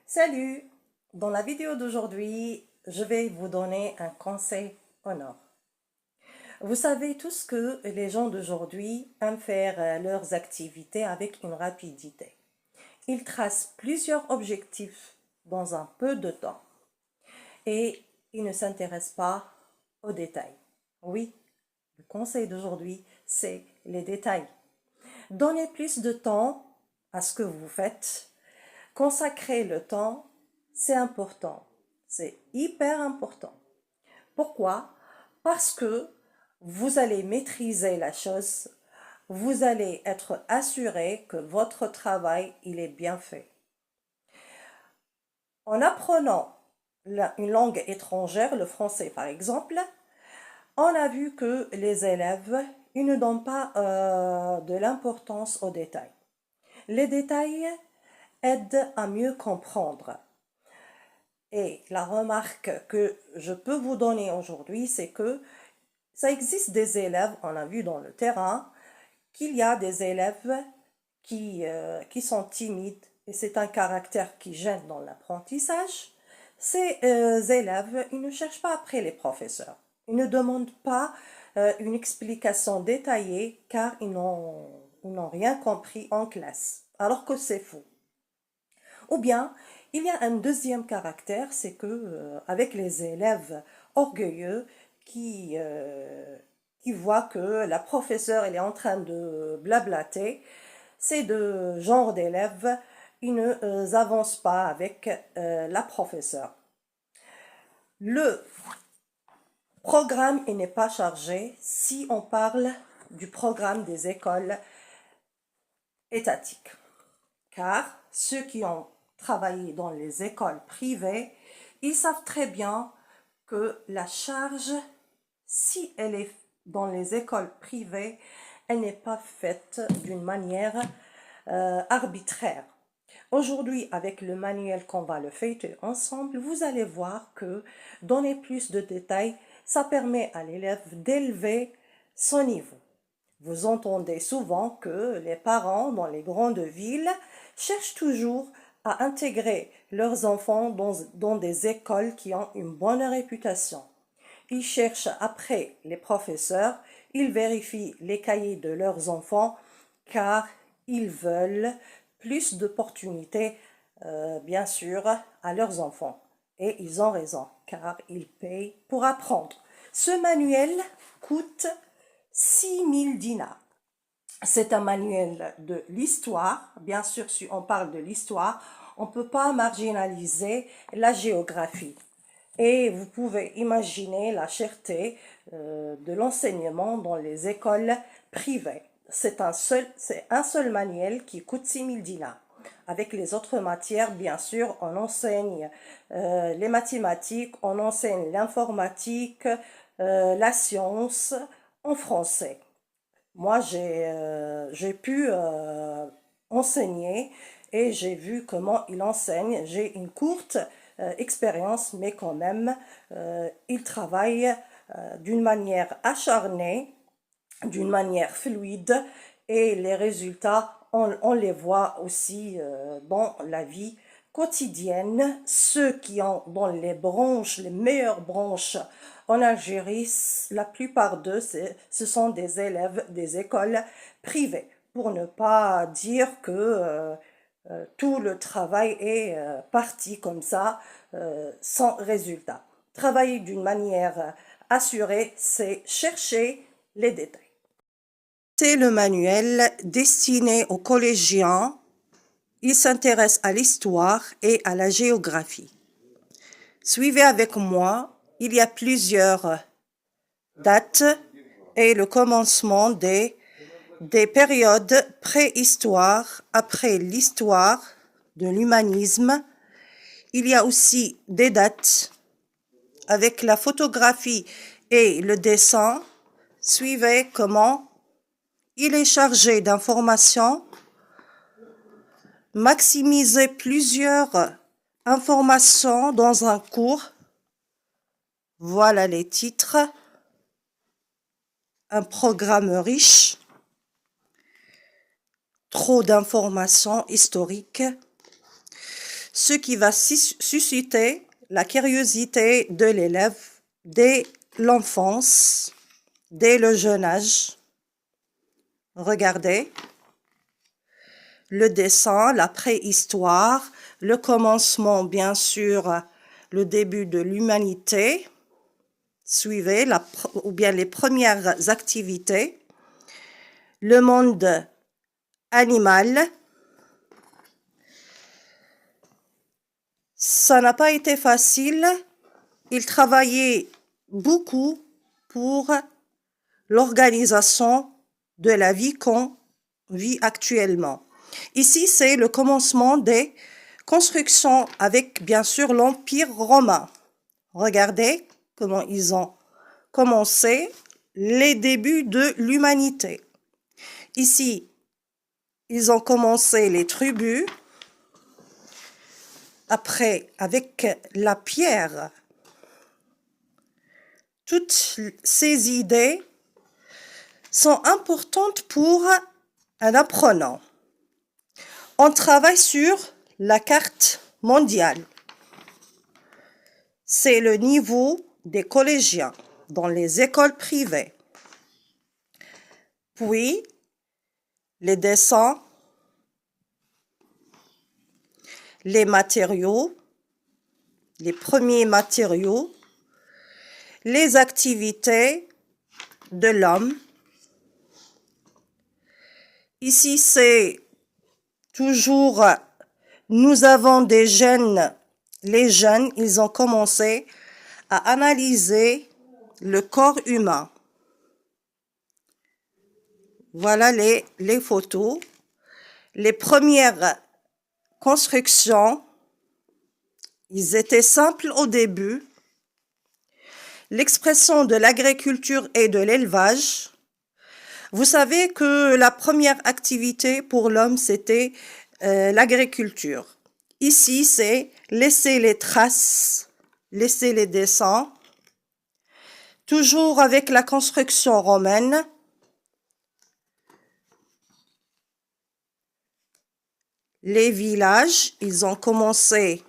Salut! Dans la vidéo d'aujourd'hui, je vais vous donner un conseil en or. Vous savez tous que les gens d'aujourd'hui aiment faire leurs activités avec une rapidité. Ils tracent plusieurs objectifs dans un peu de temps et ils ne s'intéressent pas aux détails. Oui, le conseil d'aujourd'hui, c'est les détails. Donnez plus de temps à ce que vous faites. Consacrer le temps, c'est important. C'est hyper important. Pourquoi? Parce que vous allez maîtriser la chose, vous allez être assuré que votre travail, il est bien fait. En apprenant une langue étrangère, le français par exemple, on a vu que les élèves, ils ne donnent pas de l'importance aux détails. Les détails aident à mieux comprendre. Et la remarque que je peux vous donner aujourd'hui, c'est que ça existe des élèves, on a vu dans le terrain, qu'il y a des élèves qui sont timides et c'est un caractère qui gêne dans l'apprentissage. Ces élèves, ils ne cherchent pas après les professeurs. Ils ne demandent pas une explication détaillée car ils n'ont rien compris en classe, alors que c'est faux. Ou bien, il y a un deuxième caractère, c'est que avec les élèves orgueilleux qui voient que la professeure elle est en train de blablater, c'est de genre d'élèves, ils ne avancent pas avec la professeure. Le programme n'est pas chargé si on parle du programme des écoles étatiques. Car ceux qui ont travaillé dans les écoles privées, ils savent très bien que la charge, si elle est dans les écoles privées, elle n'est pas faite d'une manière arbitraire. Aujourd'hui, avec le manuel qu'on va le feuilleter ensemble, vous allez voir que donner plus de détails, ça permet à l'élève d'élever son niveau. Vous entendez souvent que les parents dans les grandes villes cherchent toujours à intégrer leurs enfants dans des écoles qui ont une bonne réputation. Ils cherchent après les professeurs, ils vérifient les cahiers de leurs enfants car ils veulent plus d'opportunités, bien sûr, à leurs enfants. Et ils ont raison car ils payent pour apprendre. Ce manuel coûte 6000 dinars. C'est un manuel de l'histoire. Bien sûr, si on parle de l'histoire, on ne peut pas marginaliser la géographie. Et vous pouvez imaginer la cherté de l'enseignement dans les écoles privées. C'est un seul manuel qui coûte 6000 dinars. Avec les autres matières, bien sûr, on enseigne les mathématiques, on enseigne l'informatique, la science en français. Moi, j'ai pu enseigner et j'ai vu comment il enseigne. J'ai une courte expérience, mais quand même, il travaille d'une manière acharnée, d'une manière fluide et les résultats, on les voit aussi dans la vie quotidienne. Ceux qui ont dans les branches, les meilleures branches en Algérie, la plupart d'eux, ce sont des élèves des écoles privées, pour ne pas dire que tout le travail est parti comme ça, sans résultat. Travailler d'une manière assurée, c'est chercher les détails. C'est le manuel destiné aux collégiens. Il s'intéresse à l'histoire et à la géographie. Suivez avec moi, il y a plusieurs dates et le commencement des périodes préhistoire, après l'histoire de l'humanisme. Il y a aussi des dates avec la photographie et le dessin. Suivez comment il est chargé d'informations. Maximiser plusieurs informations dans un cours. Voilà les titres. Un programme riche. Trop d'informations historiques. ce qui va susciter la curiosité de l'élève dès l'enfance, dès le jeune âge. Regardez le dessin, la préhistoire, le commencement, bien sûr, le début de l'humanité. Suivez ou bien les premières activités. Le monde animal. Ça n'a pas été facile. Il travaillait beaucoup pour l'organisation de la vie qu'on vit actuellement. Ici, c'est le commencement des constructions avec, bien sûr, l'Empire romain. Regardez comment ils ont commencé les débuts de l'humanité. Ici, ils ont commencé les tribus. Après, avec la pierre, toutes ces idées sont importantes pour un apprenant. On travaille sur la carte mondiale. C'est le niveau des collégiens dans les écoles privées. Puis, les dessins, les matériaux, les premiers matériaux, les activités de l'homme. Ici, c'est toujours, nous avons des jeunes, les jeunes, ils ont commencé à analyser le corps humain. Voilà les photos. Les premières constructions, ils étaient simples au début. L'expression de l'agriculture et de l'élevage. Vous savez que la première activité pour l'homme, c'était l'agriculture. Ici, c'est laisser les traces, laisser les dessins. Toujours avec la construction romaine. Les villages, ils ont commencé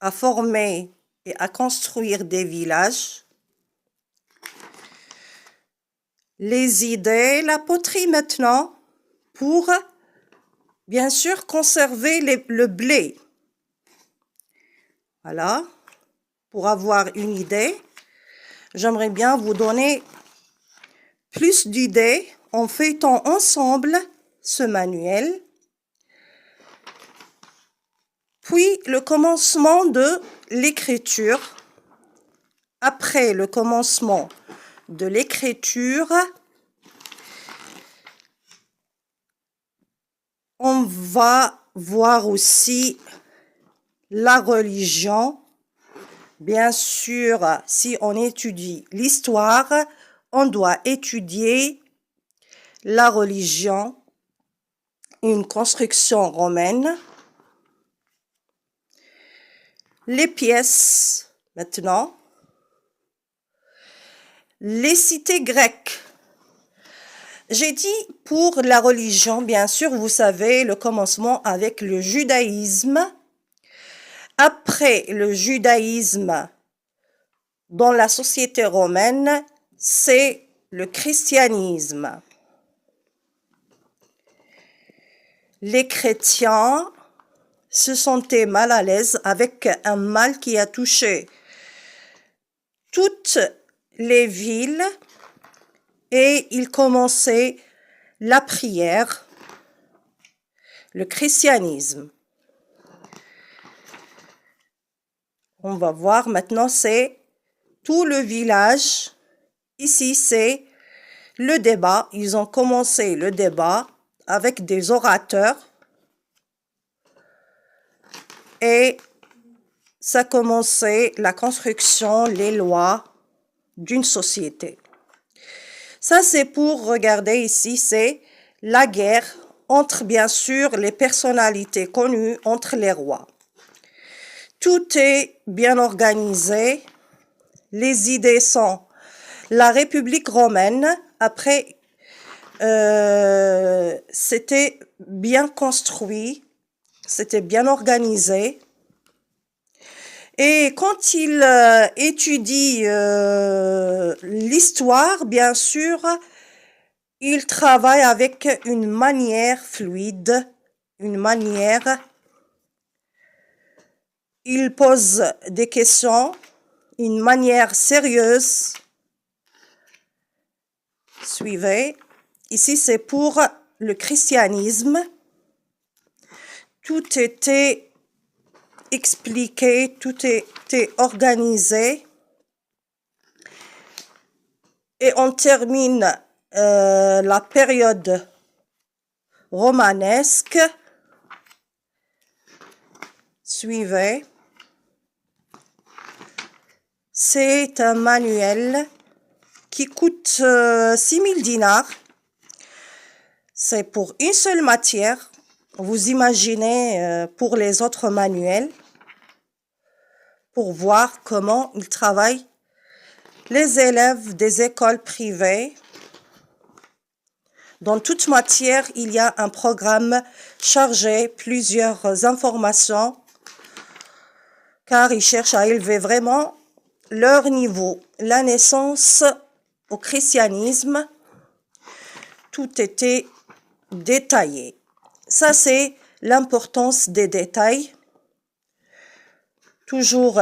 à former et à construire des villages. Les idées, la poterie maintenant, pour bien sûr conserver le blé. Voilà, pour avoir une idée, j'aimerais bien vous donner plus d'idées en feuilletant ensemble ce manuel. Puis le commencement de l'écriture. Après le commencement de l'écriture, on va voir aussi la religion. Bien sûr, si on étudie l'histoire, on doit étudier la religion, une construction romaine. Les pièces, maintenant. Les cités grecques. J'ai dit pour la religion, bien sûr, vous savez, le commencement avec le judaïsme. Après le judaïsme, dans la société romaine, c'est le christianisme. Les chrétiens se sentaient mal à l'aise avec un mal qui a touché toutes les villes et ils commençaient la prière, le christianisme. On va voir maintenant, c'est tout le village. Ici, c'est le débat. Ils ont commencé le débat avec des orateurs. Et ça commençait la construction, les lois d'une société. Ça, c'est pour regarder ici, c'est la guerre entre, bien sûr, les personnalités connues, entre les rois. Tout est bien organisé. Les idées sont la République romaine. Après, c'était bien construit, c'était bien organisé. Et quand il étudie l'histoire, bien sûr, il travaille avec une manière fluide, une manière. Il pose des questions, une manière sérieuse. Suivez. Ici, c'est pour le christianisme. Tout était expliqué, tout était organisé. Et on termine la période romanesque. Suivez. C'est un manuel qui coûte 6000 dinars. C'est pour une seule matière. Vous imaginez pour les autres manuels, pour voir comment ils travaillent. Les élèves des écoles privées, dans toute matière, il y a un programme chargé, plusieurs informations, car ils cherchent à élever vraiment leur niveau. La naissance au christianisme, tout était détaillé. Ça, c'est l'importance des détails. Toujours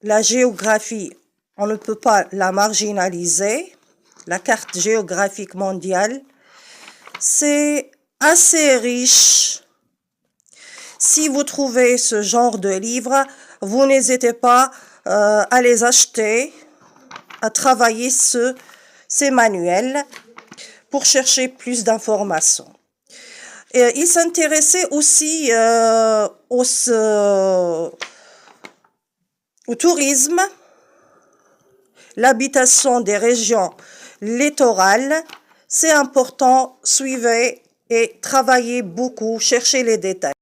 la géographie, on ne peut pas la marginaliser. La carte géographique mondiale, c'est assez riche. Si vous trouvez ce genre de livres, vous n'hésitez pas à les acheter, à travailler ces manuels pour chercher plus d'informations. Il s'intéressait aussi au tourisme, l'habitation des régions littorales. C'est important, suivez et travaillez beaucoup, cherchez les détails.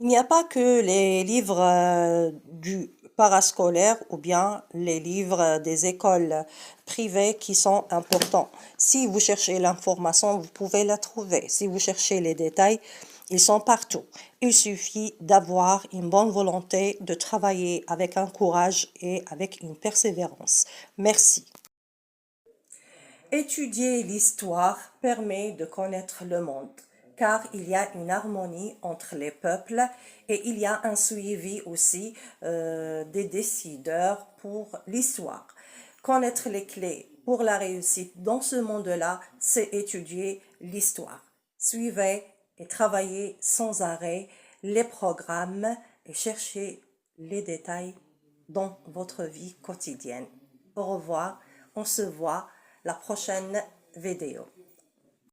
Il n'y a pas que les livres du parascolaire ou bien les livres des écoles privées qui sont importants. Si vous cherchez l'information, vous pouvez la trouver. Si vous cherchez les détails, ils sont partout. Il suffit d'avoir une bonne volonté, de travailler avec un courage et avec une persévérance. Merci. Étudier l'histoire permet de connaître le monde, car il y a une harmonie entre les peuples et il y a un suivi aussi des décideurs pour l'histoire. Connaître les clés pour la réussite dans ce monde-là, c'est étudier l'histoire. Suivez et travaillez sans arrêt les programmes et cherchez les détails dans votre vie quotidienne. Au revoir, on se voit la prochaine vidéo.